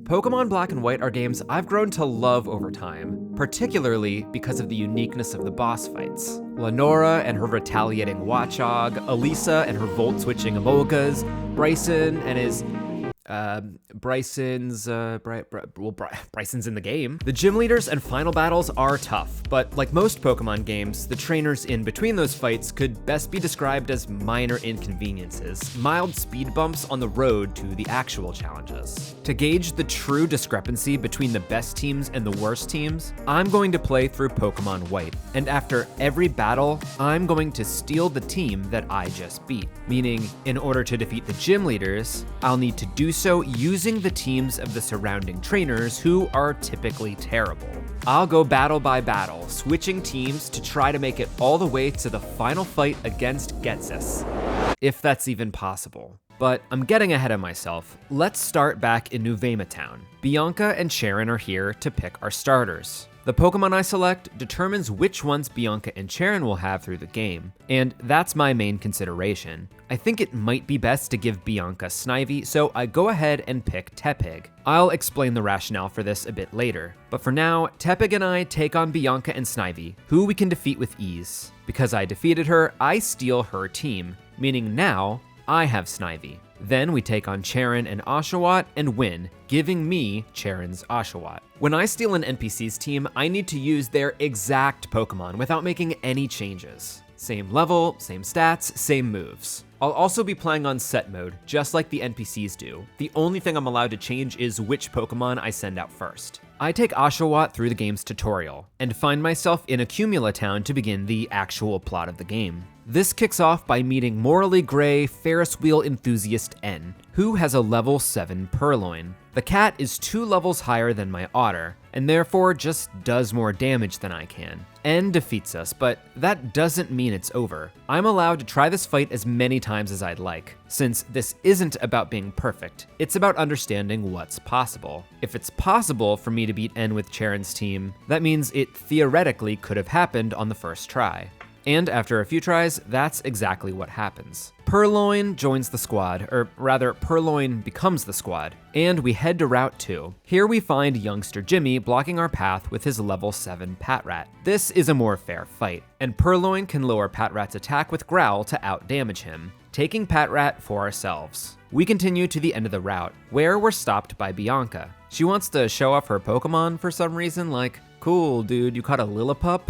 Pokemon Black and White are games I've grown to love over time, particularly because of the uniqueness of the boss fights. Lenora and her retaliating Watchog, Elisa and her volt-switching Emolgas, Bryson and his Bryson's in the game. The gym leaders and final battles are tough, but like most Pokemon games, the trainers in between those fights could best be described as minor inconveniences, mild speed bumps on the road to the actual challenges. To gauge the true discrepancy between the best teams and the worst teams, I'm going to play through Pokemon White, and after every battle, I'm going to steal the team that I just beat. Meaning, in order to defeat the gym leaders, I'll need to do so using the teams of the surrounding trainers who are typically terrible. I'll go battle by battle, switching teams to try to make it all the way to the final fight against Ghetsis, if that's even possible. But I'm getting ahead of myself. Let's start back in Nuvema Town. Bianca and Cheren are here to pick our starters. The Pokemon I select determines which ones Bianca and Cheren will have through the game, and that's my main consideration. I think it might be best to give Bianca Snivy, so I go ahead and pick Tepig. I'll explain the rationale for this a bit later, but for now, Tepig and I take on Bianca and Snivy, who we can defeat with ease. Because I defeated her, I steal her team, meaning now I have Snivy. Then we take on Cheren and Oshawott and win, giving me Cheren's Oshawott. When I steal an NPC's team, I need to use their exact Pokemon without making any changes. Same level, same stats, same moves. I'll also be playing on set mode, just like the NPCs do. The only thing I'm allowed to change is which Pokemon I send out first. I take Oshawott through the game's tutorial, and find myself in Accumula Town to begin the actual plot of the game. This kicks off by meeting morally gray Ferris wheel enthusiast N, who has a level 7 Purloin. The cat is 2 levels higher than my otter, and therefore just does more damage than I can. N defeats us, but that doesn't mean it's over. I'm allowed to try this fight as many times as I'd like, since this isn't about being perfect, it's about understanding what's possible. If it's possible for me to beat N with Cheren's team, that means it theoretically could have happened on the first try. And after a few tries, that's exactly what happens. Purloin joins the squad, or rather, Purloin becomes the squad, and we head to Route 2. Here we find youngster Jimmy blocking our path with his level 7 Patrat. This is a more fair fight, and Purloin can lower Patrat's attack with Growl to outdamage him, taking Patrat for ourselves. We continue to the end of the route, where we're stopped by Bianca. She wants to show off her Pokemon for some reason, like, cool dude, you caught a Lillipup?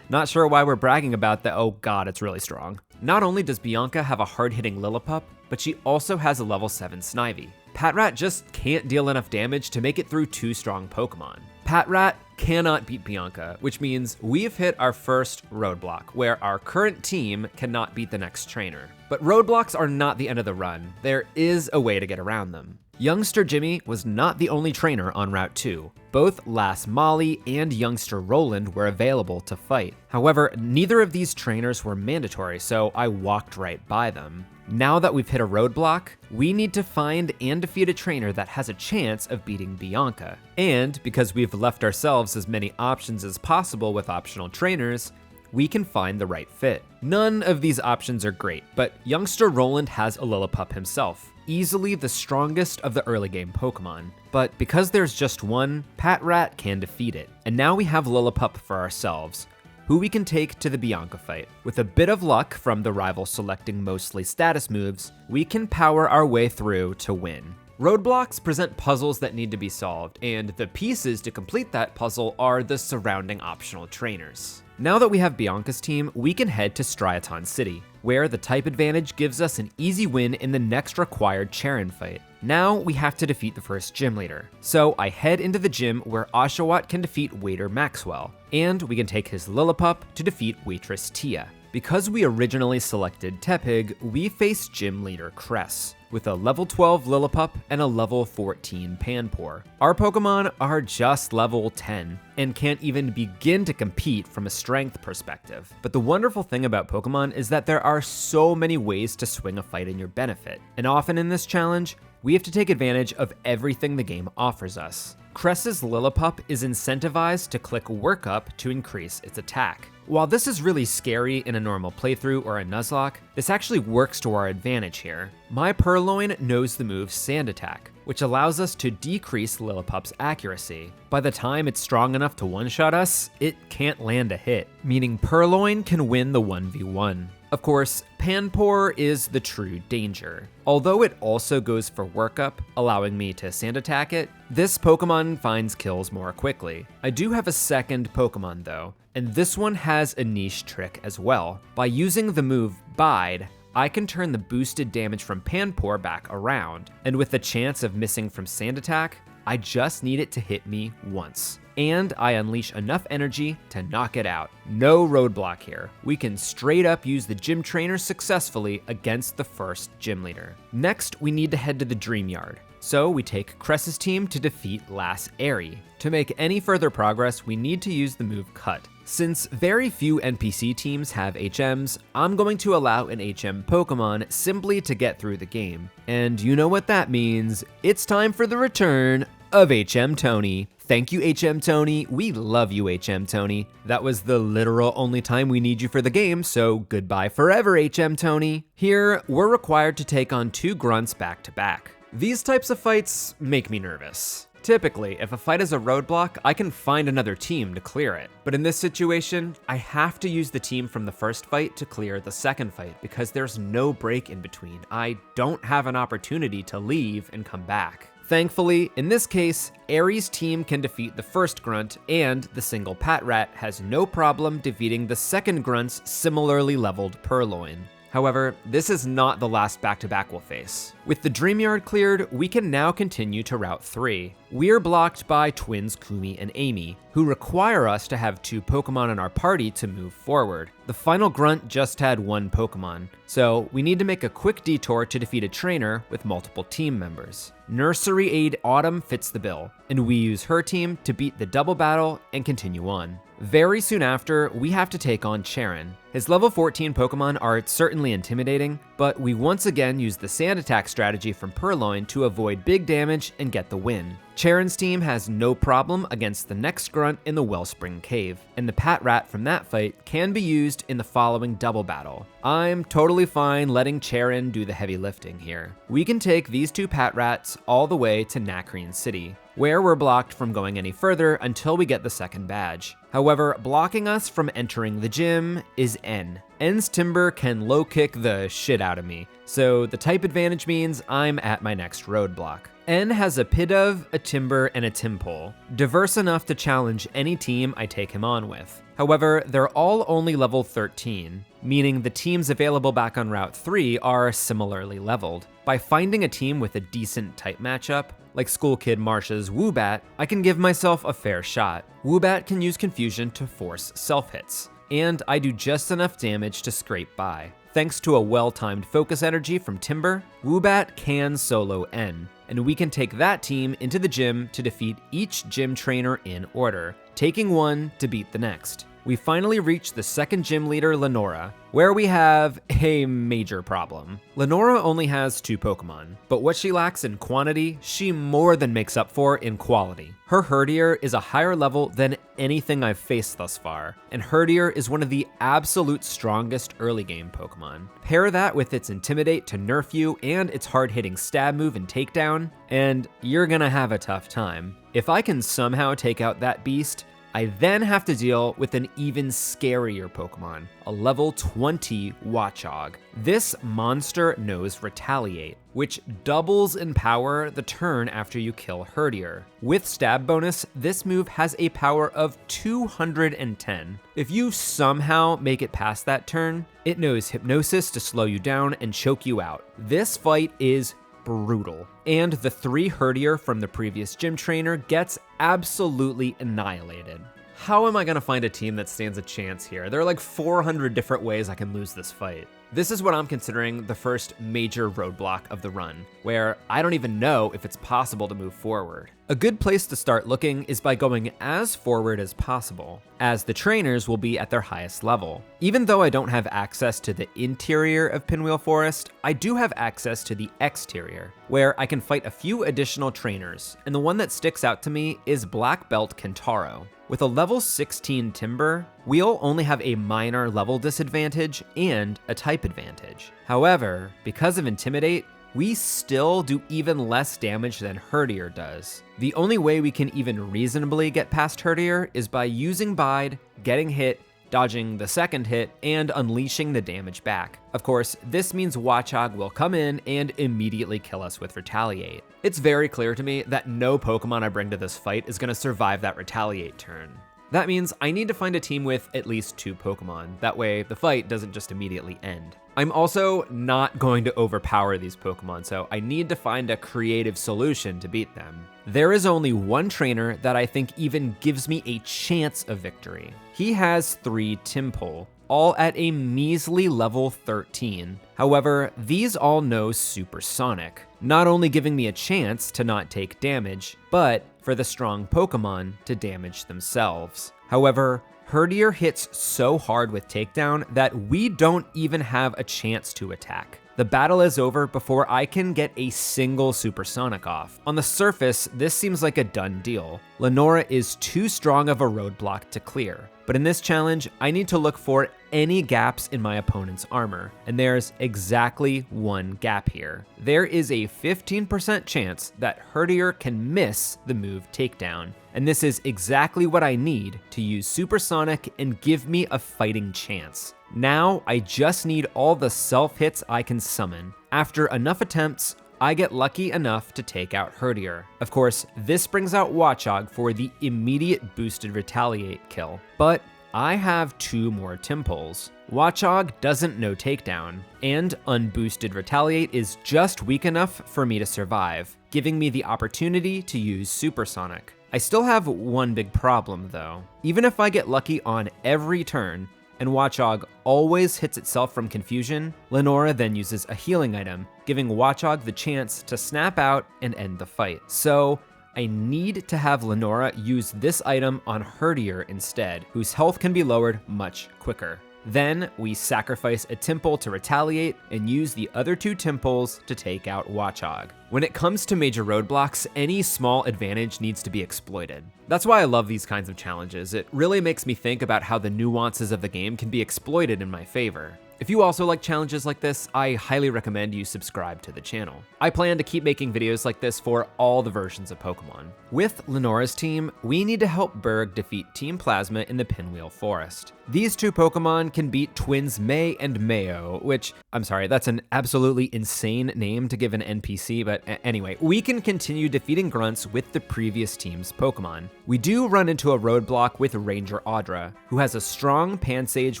Not sure why we're bragging about that. Oh god, it's really strong. Not only does Bianca have a hard-hitting Lillipup, but she also has a level 7 Snivy. Patrat just can't deal enough damage to make it through 2 strong Pokemon. Patrat cannot beat Bianca, which means we've hit our first roadblock, where our current team cannot beat the next trainer. But roadblocks are not the end of the run. There is a way to get around them. Youngster Jimmy was not the only trainer on Route 2. Both Lass Molly and youngster Roland were available to fight. However, neither of these trainers were mandatory, so I walked right by them. Now that we've hit a roadblock, we need to find and defeat a trainer that has a chance of beating Bianca. And because we've left ourselves as many options as possible with optional trainers, we can find the right fit. None of these options are great, but youngster Roland has a Lillipup himself, easily the strongest of the early game Pokemon. But because there's just one, Patrat can defeat it. And now we have Lillipup for ourselves, who we can take to the Bianca fight. With a bit of luck from the rival selecting mostly status moves, we can power our way through to win. Roadblocks present puzzles that need to be solved, and the pieces to complete that puzzle are the surrounding optional trainers. Now that we have Bianca's team, we can head to Striaton City, where the type advantage gives us an easy win in the next required Cheren fight. Now we have to defeat the first gym leader. So I head into the gym where Oshawott can defeat Waiter Maxwell, and we can take his Lillipup to defeat Waitress Tia. Because we originally selected Tepig, we face gym leader Cress, with a level 12 Lillipup and a level 14 Panpour. Our Pokemon are just level 10 and can't even begin to compete from a strength perspective. But the wonderful thing about Pokemon is that there are so many ways to swing a fight in your benefit, and often in this challenge, we have to take advantage of everything the game offers us. Cress's Lillipup is incentivized to click Work Up to increase its attack. While this is really scary in a normal playthrough or a Nuzlocke, this actually works to our advantage here. My Purloin knows the move Sand Attack, which allows us to decrease Lillipup's accuracy. By the time it's strong enough to one-shot us, it can't land a hit, meaning Purrloin can win the 1v1. Of course, Panpour is the true danger. Although it also goes for workup, allowing me to sand attack it, this Pokemon finds kills more quickly. I do have a second Pokemon though, and this one has a niche trick as well. By using the move Bide, I can turn the boosted damage from Panpour back around, and with the chance of missing from sand attack, I just need it to hit me once. And I unleash enough energy to knock it out. No roadblock here. We can straight up use the gym trainer successfully against the first gym leader. Next, we need to head to the Dream Yard. So we take Cress's team to defeat Lass Airy. To make any further progress, we need to use the move Cut. Since very few NPC teams have HMs, I'm going to allow an HM Pokemon simply to get through the game. And you know what that means. It's time for the return of HM Tony. Thank you, HM Tony. We love you, HM Tony. That was the literal only time we need you for the game, so goodbye forever, HM Tony. Here, we're required to take on 2 grunts back to back. These types of fights make me nervous. Typically, if a fight is a roadblock, I can find another team to clear it. But in this situation, I have to use the team from the first fight to clear the second fight because there's no break in between. I don't have an opportunity to leave and come back. Thankfully, in this case, Airy's team can defeat the first grunt, and the single Patrat has no problem defeating the second grunt's similarly leveled Purrloin. However, this is not the last back-to-back we'll face. With the Dream Yard cleared, we can now continue to Route 3. We're blocked by twins Kumi and Amy, who require us to have 2 Pokemon in our party to move forward. The final grunt just had 1 Pokemon, so we need to make a quick detour to defeat a trainer with multiple team members. Nursery Aide Autumn fits the bill, and we use her team to beat the double battle and continue on. Very soon after, we have to take on Charon. His level 14 Pokemon are certainly intimidating, but we once again use the sand attack strategy from Purrloin to avoid big damage and get the win. Charon's team has no problem against the next grunt in the Wellspring Cave, and the Patrat from that fight can be used in the following double battle. I'm totally fine letting Charon do the heavy lifting here. We can take these 2 Patrats all the way to Nacrene City, where we're blocked from going any further until we get the second badge. However, blocking us from entering the gym is N. N's Timber can low kick the shit out of me, so the type advantage means I'm at my next roadblock. N has a Pidove, a Timber, and a Timpole, diverse enough to challenge any team I take him on with. However, they're all only level 13, meaning the teams available back on Route 3 are similarly leveled. By finding a team with a decent type matchup, like School Kid Marsha's Woobat, I can give myself a fair shot. Woobat can use Confusion to force self-hits, and I do just enough damage to scrape by. Thanks to a well-timed focus energy from Timber, Woobat can solo N, and we can take that team into the gym to defeat each gym trainer in order, taking one to beat the next. We finally reach the second gym leader, Lenora, where we have a major problem. Lenora only has 2 Pokemon, but what she lacks in quantity, she more than makes up for in quality. Her Herdier is a higher level than anything I've faced thus far, and Herdier is one of the absolute strongest early game Pokemon. Pair that with its Intimidate to nerf you and its hard-hitting stab move and takedown, and you're gonna have a tough time. If I can somehow take out that beast, I then have to deal with an even scarier Pokemon, a level 20 Watchog. This monster knows Retaliate, which doubles in power the turn after you kill Herdier. With stab bonus, this move has a power of 210. If you somehow make it past that turn, it knows Hypnosis to slow you down and choke you out. This fight is brutal. And the 3 Herdier from the previous gym trainer gets absolutely annihilated. How am I gonna find a team that stands a chance here? There are like 400 different ways I can lose this fight. This is what I'm considering the first major roadblock of the run, where I don't even know if it's possible to move forward. A good place to start looking is by going as forward as possible, as the trainers will be at their highest level. Even though I don't have access to the interior of Pinwheel Forest, I do have access to the exterior, where I can fight a few additional trainers, and the one that sticks out to me is Black Belt Kentaro. With a level 16 Timber, we'll only have a minor level disadvantage and a type advantage. However, because of Intimidate, we still do even less damage than Herdier does. The only way we can even reasonably get past Herdier is by using Bide, getting hit, dodging the second hit, and unleashing the damage back. Of course, this means Watchog will come in and immediately kill us with Retaliate. It's very clear to me that no Pokemon I bring to this fight is going to survive that Retaliate turn. That means I need to find a team with at least 2 Pokemon. That way, the fight doesn't just immediately end. I'm also not going to overpower these Pokemon, so I need to find a creative solution to beat them. There is only one trainer that I think even gives me a chance of victory. He has 3 Tympole, all at a measly level 13. However, these all know Supersonic, not only giving me a chance to not take damage, but for the strong Pokemon to damage themselves. However, Herdier hits so hard with Takedown that we don't even have a chance to attack. The battle is over before I can get a single Supersonic off. On the surface, this seems like a done deal. Lenora is too strong of a roadblock to clear. But in this challenge, I need to look for any gaps in my opponent's armor, and there's exactly one gap here. There is a 15% chance that Herdier can miss the move Takedown, and this is exactly what I need to use Supersonic and give me a fighting chance. Now, I just need all the self-hits I can summon. After enough attempts, I get lucky enough to take out Herdier. Of course, this brings out Watchog for the immediate boosted Retaliate kill, but I have 2 more Tympoles. Watchog doesn't know Takedown, and unboosted Retaliate is just weak enough for me to survive, giving me the opportunity to use Supersonic. I still have one big problem though. Even if I get lucky on every turn, and Watchog always hits itself from confusion, Lenora then uses a healing item, giving Watchog the chance to snap out and end the fight. So I need to have Lenora use this item on Herdier instead, whose health can be lowered much quicker. Then we sacrifice a Tympole to Retaliate and use the other 2 Tympoles to take out Watchog. When it comes to major roadblocks, any small advantage needs to be exploited. That's why I love these kinds of challenges. It really makes me think about how the nuances of the game can be exploited in my favor. If you also like challenges like this, I highly recommend you subscribe to the channel. I plan to keep making videos like this for all the versions of Pokemon. With Lenora's team, we need to help Berg defeat Team Plasma in the Pinwheel Forest. These 2 Pokemon can beat twins May and Mayo, which, I'm sorry, that's an absolutely insane name to give an NPC, but anyway, we can continue defeating grunts with the previous team's Pokemon. We do run into a roadblock with Ranger Audra, who has a strong Pansage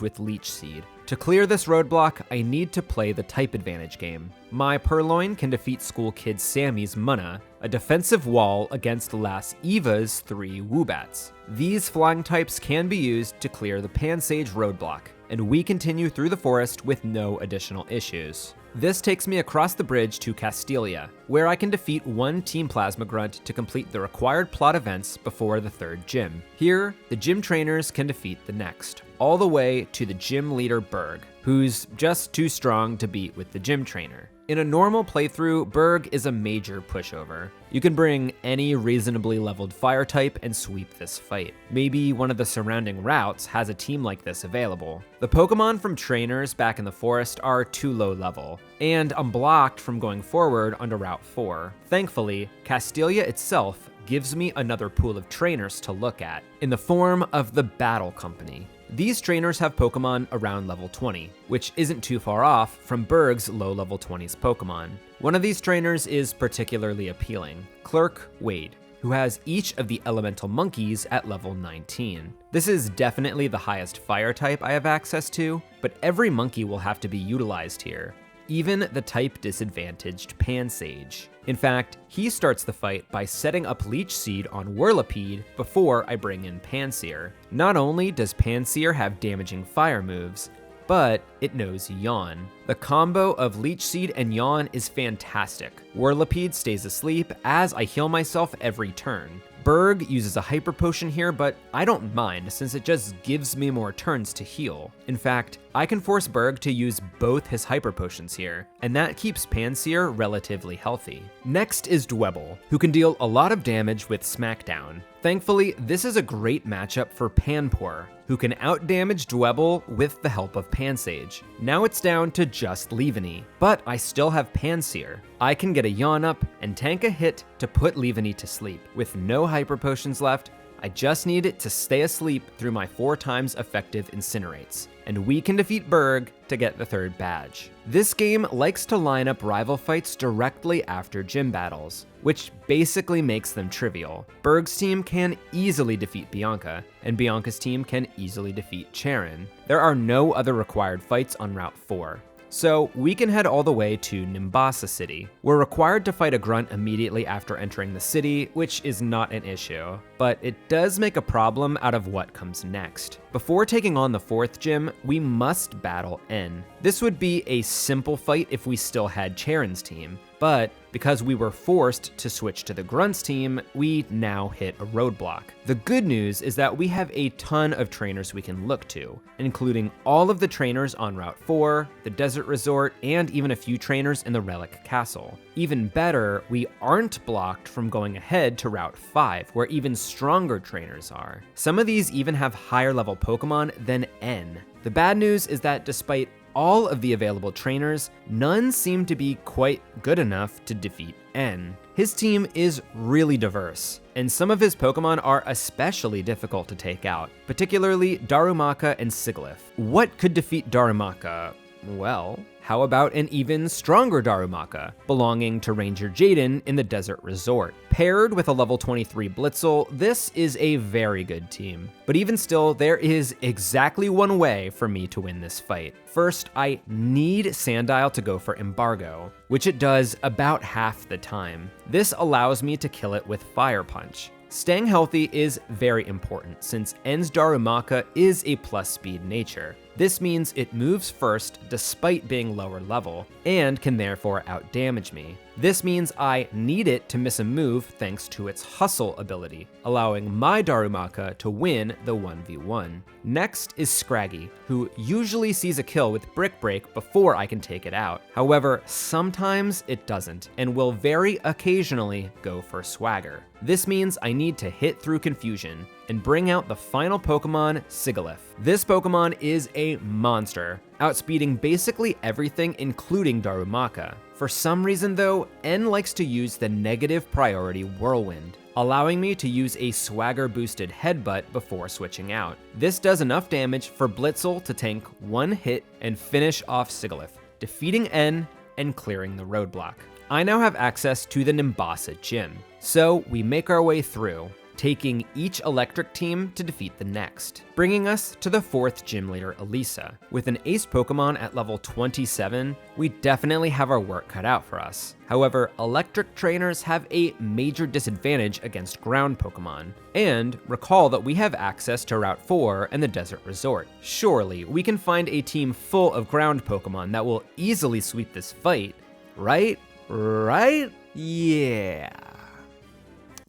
with Leech Seed. To clear this roadblock, I need to play the type advantage game. My Purloin can defeat School Kid Sammy's Munna, a defensive wall against Lass Eva's 3 Woobats. These flying types can be used to clear the Pansage roadblock, and we continue through the forest with no additional issues. This takes me across the bridge to Castelia, where I can defeat 1 Team Plasma Grunt to complete the required plot events before the 3rd gym. Here, the gym trainers can defeat the next, all the way to the gym leader Berg, who's just too strong to beat with the gym trainer. In a normal playthrough, Berg is a major pushover. You can bring any reasonably leveled fire type and sweep this fight. Maybe one of the surrounding routes has a team like this available. The Pokemon from trainers back in the forest are too low level, and I'm blocked from going forward onto Route 4. Thankfully, Castelia itself gives me another pool of trainers to look at, in the form of the Battle Company. These trainers have Pokemon around level 20, which isn't too far off from Berg's low level 20s Pokemon. One of these trainers is particularly appealing, Clerk Wade, who has each of the elemental monkeys at level 19. This is definitely the highest fire type I have access to, but every monkey will have to be utilized here, even the type disadvantaged Pansage. In fact, he starts the fight by setting up Leech Seed on Whirlipede before I bring in Pansear. Not only does Pansear have damaging fire moves, but it knows Yawn. The combo of Leech Seed and Yawn is fantastic. Whirlipede stays asleep as I heal myself every turn. Berg uses a Hyper Potion here, but I don't mind since it just gives me more turns to heal. In fact, I can force Berg to use both his Hyper Potions here, and that keeps Pansear relatively healthy. Next is Dwebble, who can deal a lot of damage with Smackdown. Thankfully, this is a great matchup for Panpour, who can outdamage Dwebble with the help of Pansage. Now it's down to just Leaveney, but I still have Panseer. I can get a yawn up and tank a hit to put Leaveney to sleep. With no hyper potions left, I just need it to stay asleep through my 4 times effective incinerates, and we can defeat Berg to get the 3rd badge. This game likes to line up rival fights directly after gym battles, which basically makes them trivial. Berg's team can easily defeat Bianca, and Bianca's team can easily defeat Charon. There are no other required fights on Route 4. So we can head all the way to Nimbasa City. We're required to fight a grunt immediately after entering the city, which is not an issue, but it does make a problem out of what comes next. Before taking on the 4th gym, we must battle N. This would be a simple fight if we still had Charon's team, but because we were forced to switch to the Grunts team, we now hit a roadblock. The good news is that we have a ton of trainers we can look to, including all of the trainers on Route 4, the Desert Resort, and even a few trainers in the Relic Castle. Even better, we aren't blocked from going ahead to Route 5, where even stronger trainers are. Some of these even have higher level Pokemon than N. The bad news is that despite all of the available trainers, none seem to be quite good enough to defeat N. His team is really diverse, and some of his Pokemon are especially difficult to take out, particularly Darumaka and Sigilyph. What could defeat Darumaka? Well, how about an even stronger Darumaka, belonging to Ranger Jaden in the Desert Resort? Paired with a level 23 Blitzel, this is a very good team. But even still, there is exactly one way for me to win this fight. First, I need Sandile to go for Embargo, which it does about half the time. This allows me to kill it with Fire Punch. Staying healthy is very important since N's Darumaka is a plus speed nature. This means it moves first despite being lower level, and can therefore outdamage me. This means I need it to miss a move thanks to its Hustle ability, allowing my Darumaka to win the 1v1. Next is Scraggy, who usually sees a kill with Brick Break before I can take it out. However, sometimes it doesn't, and will very occasionally go for Swagger. This means I need to hit through confusion and bring out the final Pokemon, Sigilyph. This Pokemon is a monster, outspeeding basically everything including Darumaka. For some reason though, N likes to use the negative priority Whirlwind, allowing me to use a Swagger boosted Headbutt before switching out. This does enough damage for Blitzel to tank 1 hit and finish off Sigilyph, defeating N and clearing the roadblock. I now have access to the Nimbasa gym, so we make our way through, taking each electric team to defeat the next, bringing us to the 4th gym leader, Elisa. With an ace Pokemon at level 27, we definitely have our work cut out for us. However, electric trainers have a major disadvantage against ground Pokemon. And recall that we have access to Route 4 and the Desert Resort. Surely, we can find a team full of ground Pokemon that will easily sweep this fight, right? Right? Yeah.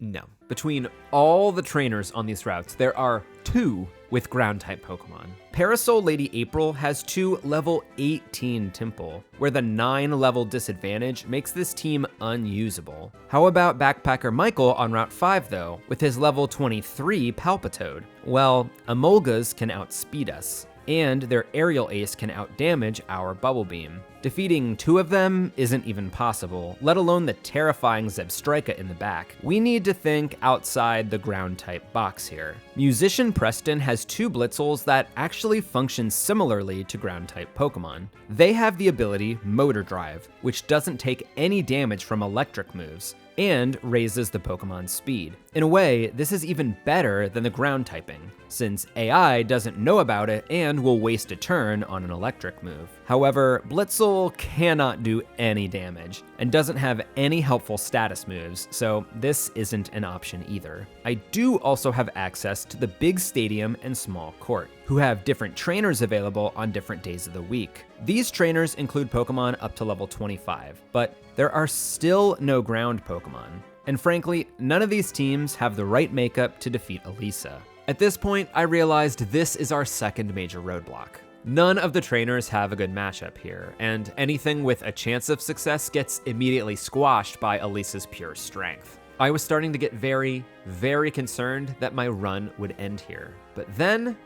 No. Between all the trainers on these routes, there are 2 with ground-type Pokemon. Parasol Lady April has 2 level 18 Temple, where the 9-level disadvantage makes this team unusable. How about Backpacker Michael on Route 5 though, with his level 23 Palpitoad? Well, Emolgas can outspeed us, and their Aerial Ace can outdamage our Bubble Beam. Defeating 2 of them isn't even possible, let alone the terrifying Zebstrika in the back. We need to think outside the ground-type box here. Musician Preston has 2 Blitzels that actually function similarly to ground-type Pokemon. They have the ability Motor Drive, which doesn't take any damage from electric moves, and raises the Pokemon's speed. In a way, this is even better than the ground typing, since AI doesn't know about it and will waste a turn on an electric move. However, Blitzel cannot do any damage, and doesn't have any helpful status moves, so this isn't an option either. I do also have access to the big stadium and small court, who have different trainers available on different days of the week. These trainers include Pokemon up to level 25, but there are still no ground Pokemon. And frankly, none of these teams have the right makeup to defeat Elisa. At this point, I realized this is our second major roadblock. None of the trainers have a good matchup here, and anything with a chance of success gets immediately squashed by Elisa's pure strength. I was starting to get very, very concerned that my run would end here. But then,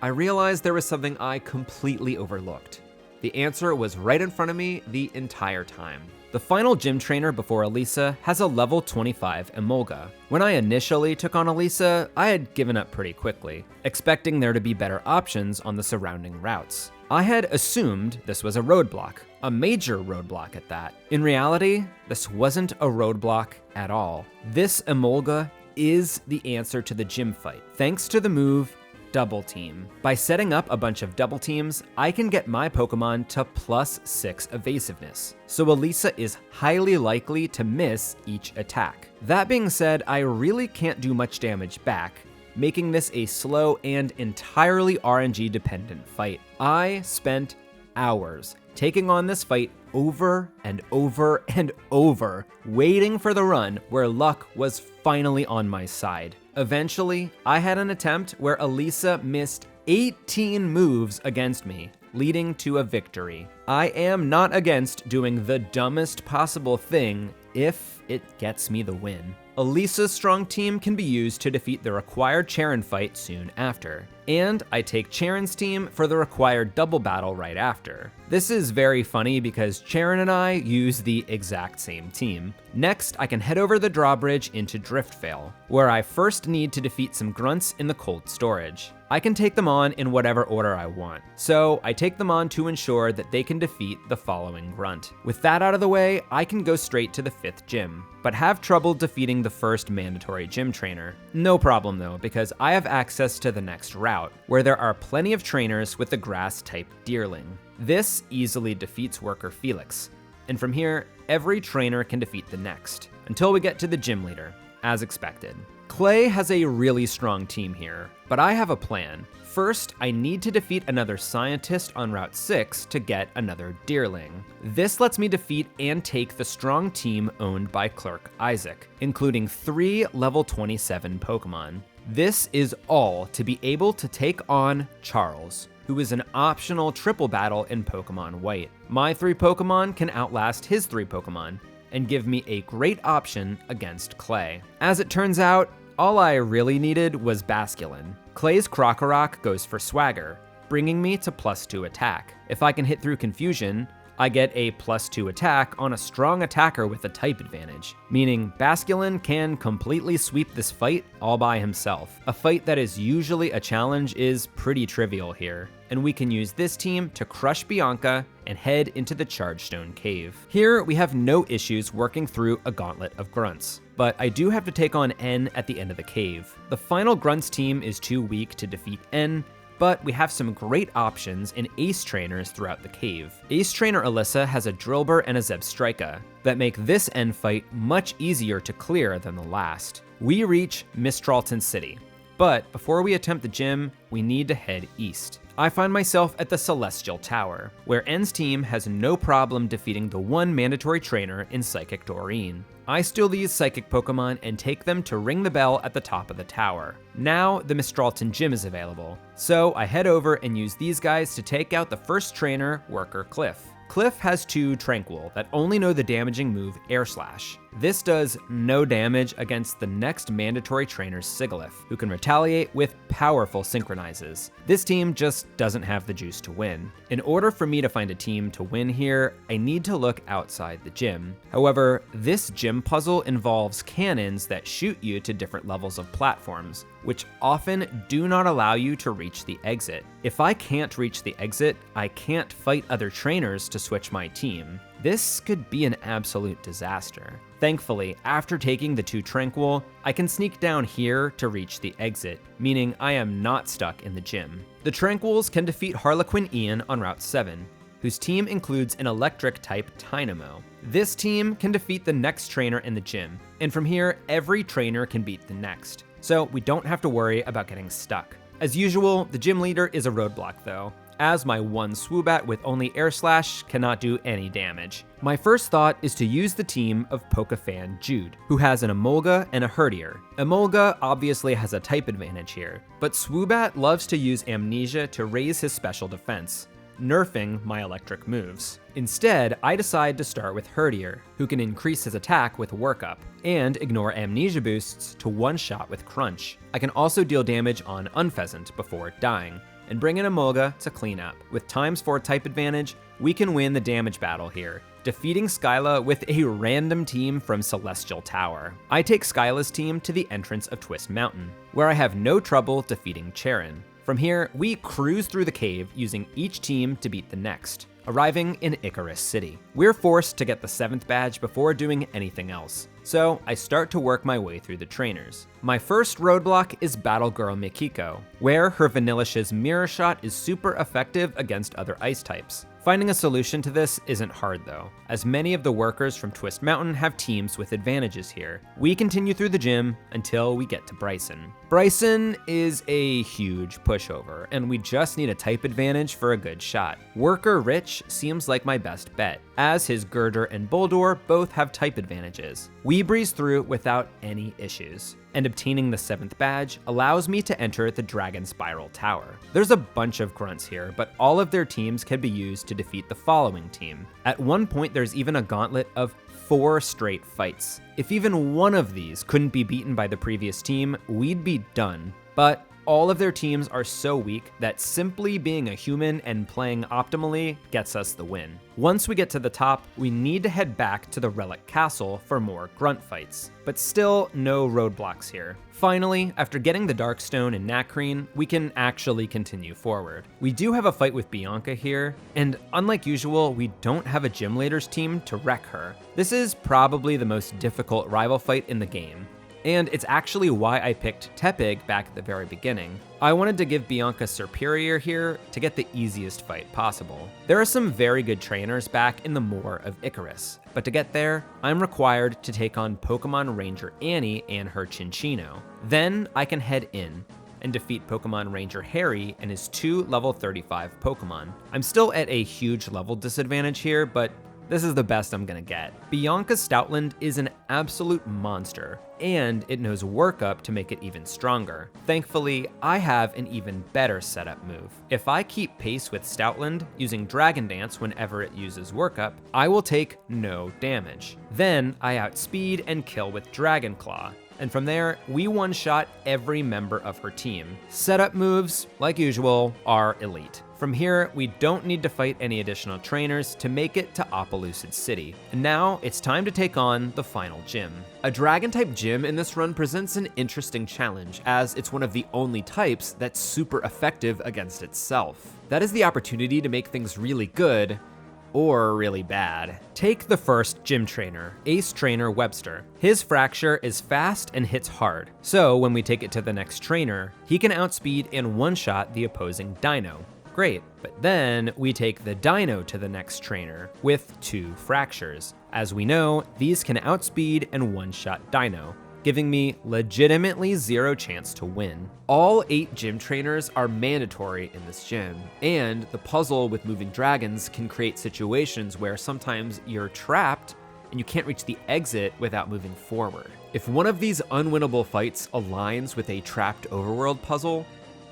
I realized there was something I completely overlooked. The answer was right in front of me the entire time. The final gym trainer before Elisa has a level 25 Emolga. When I initially took on Elisa, I had given up pretty quickly, expecting there to be better options on the surrounding routes. I had assumed this was a roadblock, a major roadblock at that. In reality, this wasn't a roadblock at all. This Emolga is the answer to the gym fight, thanks to the move Double Team. By setting up a bunch of double teams, I can get my Pokemon to +6 evasiveness, so Elisa is highly likely to miss each attack. That being said, I really can't do much damage back, making this a slow and entirely RNG dependent fight. I spent hours taking on this fight over and over and over, waiting for the run where luck was finally on my side. Eventually, I had an attempt where Elisa missed 18 moves against me, leading to a victory. I am not against doing the dumbest possible thing if it gets me the win. Elisa's strong team can be used to defeat the required Charon fight soon after, and I take Charon's team for the required double battle right after. This is very funny because Charon and I use the exact same team. Next, I can head over the drawbridge into Driftvale, where I first need to defeat some grunts in the cold storage. I can take them on in whatever order I want, so I take them on to ensure that they can defeat the following grunt. With that out of the way, I can go straight to the 5th gym, but have trouble defeating the first mandatory gym trainer. No problem though, because I have access to the next route, where there are plenty of trainers with the grass-type Deerling. This easily defeats Worker Felix, and from here, every trainer can defeat the next, until we get to the gym leader, as expected. Clay has a really strong team here, but I have a plan. First, I need to defeat another scientist on Route 6 to get another Deerling. This lets me defeat and take the strong team owned by Clerk Isaac, including 3 level 27 Pokemon. This is all to be able to take on Charles, who is an optional triple battle in Pokemon White. My 3 Pokemon can outlast his 3 Pokemon, and give me a great option against Clay. As it turns out, all I really needed was Basculin. Clay's Krokorok goes for Swagger, bringing me to +2 attack. If I can hit through Confusion, I get a +2 attack on a strong attacker with a type advantage, meaning Basculin can completely sweep this fight all by himself. A fight that is usually a challenge is pretty trivial here, and we can use this team to crush Bianca and head into the Chargestone Cave. Here, we have no issues working through a gauntlet of grunts, but I do have to take on N at the end of the cave. The final grunts team is too weak to defeat N, but we have some great options in Ace trainers throughout the cave. Ace trainer Alyssa has a Drillbur and a Zebstrika that make this N fight much easier to clear than the last. We reach Mistralton City, but before we attempt the gym, we need to head east. I find myself at the Celestial Tower, where N's team has no problem defeating the 1 mandatory trainer in Psychic Doreen. I steal these Psychic Pokemon and take them to ring the bell at the top of the tower. Now the Mistralton Gym is available, so I head over and use these guys to take out the first trainer, Worker Cliff. Cliff has 2 Tranquil that only know the damaging move Air Slash. This does no damage against the next mandatory trainer, Sigilyph, who can retaliate with powerful Synchronizes. This team just doesn't have the juice to win. In order for me to find a team to win here, I need to look outside the gym. However, this gym puzzle involves cannons that shoot you to different levels of platforms, which often do not allow you to reach the exit. If I can't reach the exit, I can't fight other trainers to switch my team. This could be an absolute disaster. Thankfully, after taking the 2 Tranquil, I can sneak down here to reach the exit, meaning I am not stuck in the gym. The Tranquils can defeat Harlequin Ian on Route 7, whose team includes an electric-type Tynamo. This team can defeat the next trainer in the gym, and from here, every trainer can beat the next, so we don't have to worry about getting stuck. As usual, the gym leader is a roadblock though, as my 1 Swoobat with only Air Slash cannot do any damage. My first thought is to use the team of Pokefan Jude, who has an Emolga and a Herdier. Emolga obviously has a type advantage here, but Swoobat loves to use Amnesia to raise his special defense, nerfing my electric moves. Instead, I decide to start with Herdier, who can increase his attack with Workup, and ignore Amnesia boosts to one-shot with Crunch. I can also deal damage on Unpheasant before dying, and bring in Emolga to clean up. With ×4 type advantage, we can win the damage battle here, defeating Skyla with a random team from Celestial Tower. I take Skyla's team to the entrance of Twist Mountain, where I have no trouble defeating Charon. From here, we cruise through the cave using each team to beat the next, arriving in Icarus City. We're forced to get the 7th badge before doing anything else, so I start to work my way through the trainers. My first roadblock is Battle Girl Mikiko, where her Vanillish's Mirror Shot is super effective against other ice types. Finding a solution to this isn't hard though, as many of the workers from Twist Mountain have teams with advantages here. We continue through the gym until we get to Bryson. Bryson is a huge pushover, and we just need a type advantage for a good shot. Worker Rich seems like my best bet, as his Girder and Boldor both have type advantages. We breeze through without any issues, and obtaining the 7th badge allows me to enter the Dragon Spiral Tower. There's a bunch of grunts here, but all of their teams can be used to defeat the following team. At one point, there's even a gauntlet of 4 straight fights. If even one of these couldn't be beaten by the previous team, we'd be done. But all of their teams are so weak that simply being a human and playing optimally gets us the win. Once we get to the top, we need to head back to the Relic Castle for more grunt fights, but still no roadblocks here. Finally, after getting the Darkstone and Nakreen, we can actually continue forward. We do have a fight with Bianca here, and unlike usual, we don't have a Gym Leader's team to wreck her. This is probably the most difficult rival fight in the game, and it's actually why I picked Tepig back at the very beginning. I wanted to give Bianca Superior here to get the easiest fight possible. There are some very good trainers back in the Moor of Icarus, but to get there, I'm required to take on Pokemon Ranger Annie and her Chinchino. Then I can head in and defeat Pokemon Ranger Harry and his 2 level 35 Pokemon. I'm still at a huge level disadvantage here, but this is the best I'm gonna get. Bianca's Stoutland is an absolute monster, and it knows Work Up to make it even stronger. Thankfully, I have an even better setup move. If I keep pace with Stoutland using Dragon Dance whenever it uses Work Up, I will take no damage. Then I outspeed and kill with Dragon Claw, and from there, we one-shot every member of her team. Setup moves, like usual, are elite. From here, we don't need to fight any additional trainers to make it to Opelucid City. And now, it's time to take on the final gym. A Dragon-type gym in this run presents an interesting challenge, as it's one of the only types that's super effective against itself. That is the opportunity to make things really good, or really bad. Take the first gym trainer, Ace Trainer Webster. His Fracture is fast and hits hard, so when we take it to the next trainer, he can outspeed and one-shot the opposing Dino. Great, but then we take the Dino to the next trainer with 2 Fractures. As we know, these can outspeed and one-shot Dino, giving me legitimately 0 chance to win. All 8 gym trainers are mandatory in this gym, and the puzzle with moving dragons can create situations where sometimes you're trapped and you can't reach the exit without moving forward. If one of these unwinnable fights aligns with a trapped overworld puzzle,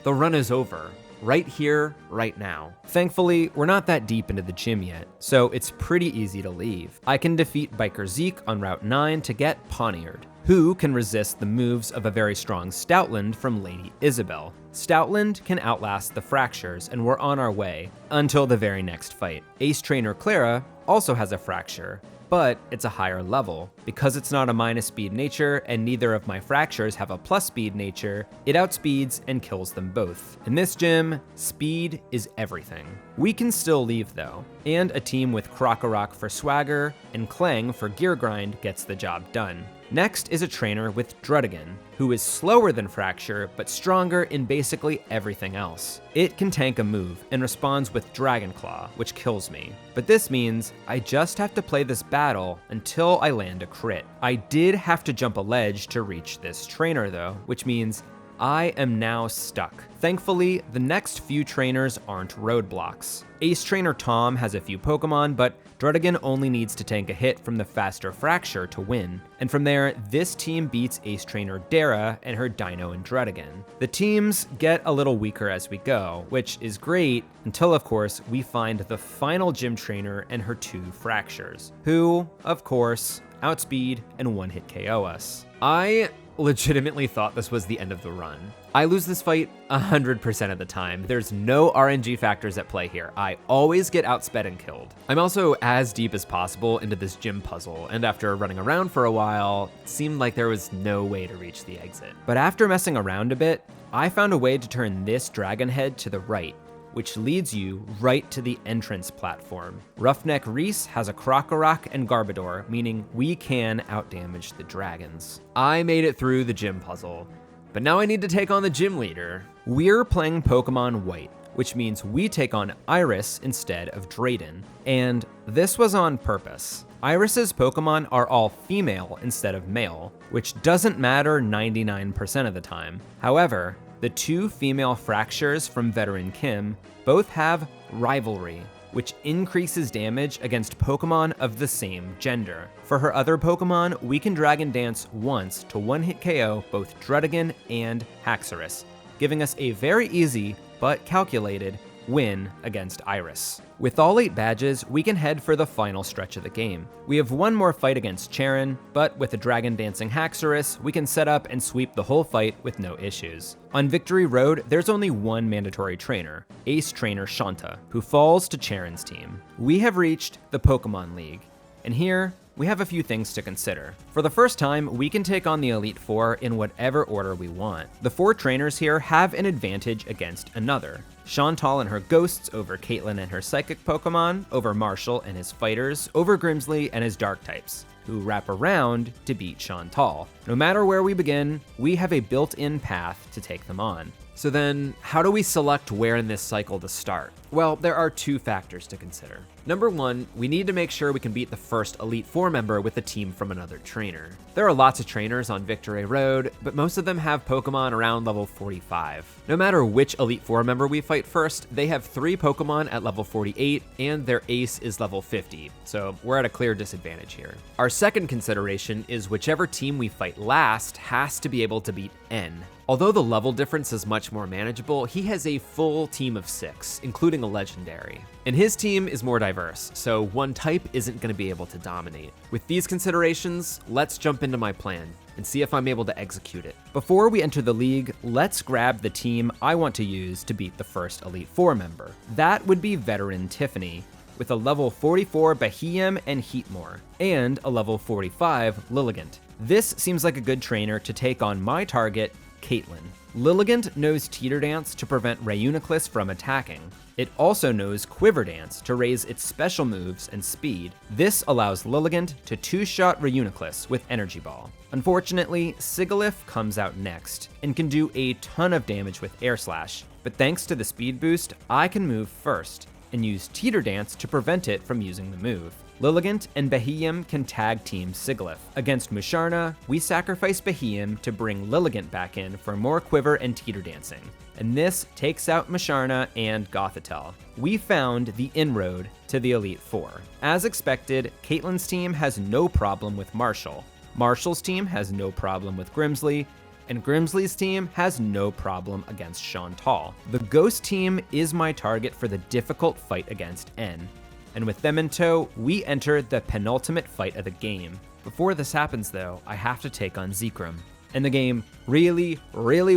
the run is over. Right here, right now. Thankfully, we're not that deep into the gym yet, so it's pretty easy to leave. I can defeat Biker Zeke on Route 9 to get Pawniard, who can resist the moves of a very strong Stoutland from Lady Isabel. Stoutland can outlast the Fractures, and we're on our way until the very next fight. Ace Trainer Clara also has a Fracture, but it's a higher level. Because it's not a minus speed nature and neither of my Fractures have a plus speed nature, it outspeeds and kills them both. In this gym, speed is everything. We can still leave though, and a team with Krokorok for swagger and Clang for gear grind gets the job done. Next is a trainer with Druddigan, who is slower than Fracture, but stronger in basically everything else. It can tank a move and responds with Dragon Claw, which kills me. But this means I just have to play this battle until I land a crit. I did have to jump a ledge to reach this trainer though, which means I am now stuck. Thankfully, the next few trainers aren't roadblocks. Ace Trainer Tom has a few Pokemon, but Druddigan only needs to tank a hit from the faster Fracture to win. And from there, this team beats Ace Trainer Dara and her Dino and Druddigan. The teams get a little weaker as we go, which is great until, of course, we find the final gym trainer and her 2 Fractures, who, of course, outspeed and one-hit KO us. I legitimately thought this was the end of the run. I lose this fight 100% of the time. There's no RNG factors at play here. I always get outsped and killed. I'm also as deep as possible into this gym puzzle, and after running around for a while, it seemed like there was no way to reach the exit. But after messing around a bit, I found a way to turn this dragon head to the right, which leads you right to the entrance platform. Roughneck Reese has a Krokorok and Garbodor, meaning we can outdamage the dragons. I made it through the gym puzzle, but now I need to take on the gym leader. We're playing Pokemon White, which means we take on Iris instead of Drayden, and this was on purpose. Iris's Pokemon are all female instead of male, which doesn't matter 99% of the time. However, the two female Fractures from Veteran Kim both have Rivalry, which increases damage against Pokemon of the same gender. For her other Pokemon, we can Dragon Dance once to one-hit KO both Druddigon and Haxorus, giving us a very easy but calculated win against Iris. With all 8 badges, we can head for the final stretch of the game. We have one more fight against Charon, but with a Dragon Dancing Haxorus, we can set up and sweep the whole fight with no issues. On Victory Road, there's only one mandatory trainer, Ace Trainer Shanta, who falls to Charon's team. We have reached the Pokemon League, and here, we have a few things to consider. For the first time, we can take on the Elite Four in whatever order we want. The 4 trainers here have an advantage against another. Chantal and her ghosts over Caitlyn and her psychic Pokemon, over Marshall and his fighters, over Grimsley and his dark types, who wrap around to beat Chantal. No matter where we begin, we have a built-in path to take them on. So then, how do we select where in this cycle to start? Well, there are 2 factors to consider. Number 1, we need to make sure we can beat the first Elite Four member with a team from another trainer. There are lots of trainers on Victory Road, but most of them have Pokemon around level 45. No matter which Elite Four member we fight first, they have 3 Pokemon at level 48, and their ace is level 50, so we're at a clear disadvantage here. Our second consideration is whichever team we fight last has to be able to beat N. Although the level difference is much more manageable, he has a full team of 6, including a legendary. And his team is more diverse, so one type isn't going to be able to dominate. With these considerations, let's jump into my plan and see if I'm able to execute it. Before we enter the league, let's grab the team I want to use to beat the first Elite Four member. That would be Veteran Tiffany, with a level 44 Beheeyem and Heatmore, and a level 45 Lilligant. This seems like a good trainer to take on my target, Caitlyn. Lilligant knows Teeter Dance to prevent Reuniclus from attacking. It also knows Quiver Dance to raise its special moves and speed. This allows Lilligant to 2-shot Reuniclus with Energy Ball. Unfortunately, Sigilyph comes out next and can do a ton of damage with Air Slash, but thanks to the speed boost, I can move first and use Teeter Dance to prevent it from using the move. Lilligant and Beheeyem can tag team Sigilyph. Against Musharna, we sacrifice Beheeyem to bring Lilligant back in for more Quiver and Teeter Dancing, and this takes out Musharna and Gothitelle. We found the inroad to the Elite Four. As expected, Caitlyn's team has no problem with Marshall. Marshall's team has no problem with Grimsley, and Grimsley's team has no problem against Chantal. The Ghost team is my target for the difficult fight against N. And with them in tow, we enter the penultimate fight of the game. Before this happens though, I have to take on Zekrom. And the game really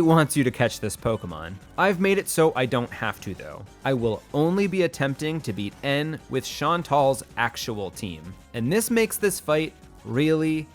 wants you to catch this Pokemon. I've made it so I don't have to though. I will only be attempting to beat N with Chantal's actual team. And this makes this fight really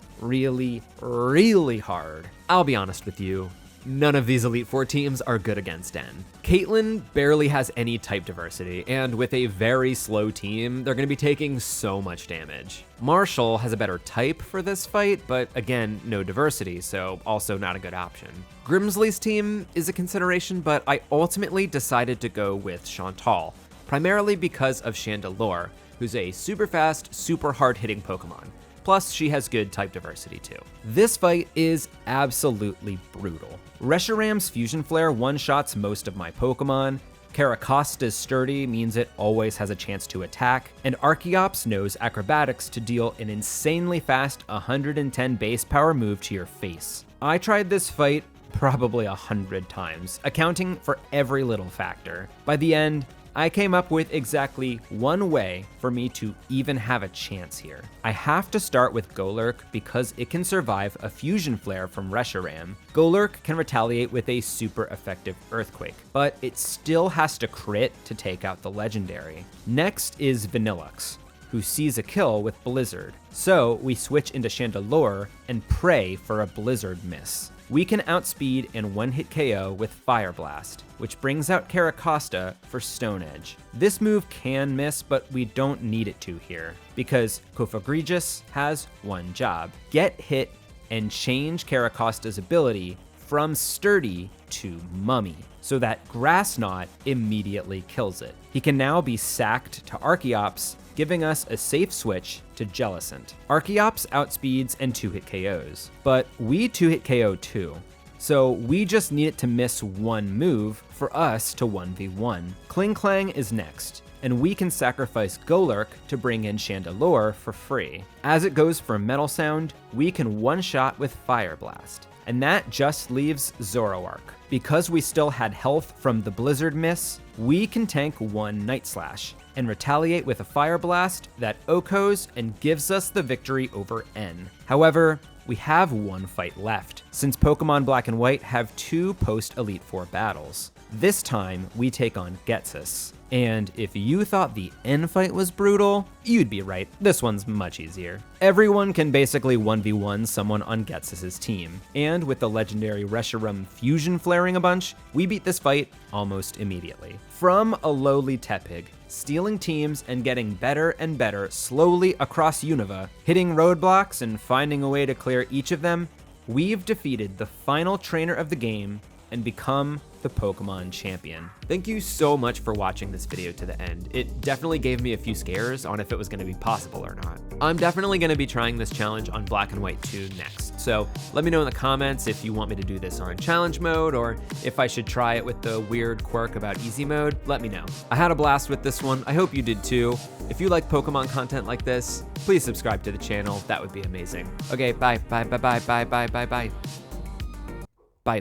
hard. I'll be honest with you, none of these Elite Four teams are good against N. Caitlyn barely has any type diversity, and with a very slow team, they're going to be taking so much damage. Marshall has a better type for this fight, but again, no diversity, so also not a good option. Grimsley's team is a consideration, but I ultimately decided to go with Chantal, primarily because of Chandelure, who's a super fast, super hard-hitting Pokemon. Plus, she has good type diversity too. This fight is absolutely brutal. Reshiram's Fusion Flare one-shots most of my Pokemon, Caracosta's Sturdy means it always has a chance to attack, and Archeops knows Acrobatics to deal an insanely fast 110 base power move to your face. I tried this fight probably 100 times, accounting for every little factor. By the end, I came up with exactly one way for me to even have a chance here. I have to start with Golurk because it can survive a fusion flare from Reshiram. Golurk can retaliate with a super effective Earthquake, but it still has to crit to take out the legendary. Next is Vanillux, who sees a kill with Blizzard. So we switch into Chandelure and pray for a Blizzard miss. We can outspeed and one-hit KO with Fire Blast, which brings out Caracosta for Stone Edge. This move can miss, but we don't need it to here, because Cofagrigus has one job: get hit and change Caracosta's ability from Sturdy to Mummy, so that Grass Knot immediately kills it. He can now be sacked to Archeops, giving us a safe switch to Jellicent. Archeops outspeeds and 2-hit KOs, but we 2-hit KO too. So we just need it to miss one move for us to 1v1. Kling Klang is next, and we can sacrifice Golurk to bring in Chandelure for free. As it goes for Metal Sound, we can one-shot with Fire Blast, and that just leaves Zoroark. Because we still had health from the Blizzard miss, we can tank one Night Slash and retaliate with a Fire Blast that OHKOs and gives us the victory over N. However, we have one fight left, since Pokemon Black and White have 2 post-Elite Four battles. This time, we take on Ghetsis. And if you thought the N fight was brutal, you'd be right, this one's much easier. Everyone can basically 1v1 someone on Ghetsis' team, and with the legendary Reshiram fusion flaring a bunch, we beat this fight almost immediately. From a lowly Tepig, stealing teams and getting better and better slowly across Unova, hitting roadblocks and finding a way to clear each of them, we've defeated the final trainer of the game and become the Pokemon champion. Thank you so much for watching this video to the end. It definitely gave me a few scares on if it was going to be possible or not. I'm definitely going to be trying this challenge on Black and White 2 next, so let me know in the comments if you want me to do this on challenge mode or if I should try it with the weird quirk about easy mode. Let me know. I had a blast with this one. I hope you did too. If you like Pokemon content like this, please subscribe to the channel. That would be amazing. Okay, bye, bye, bye, bye, bye, bye, bye, bye.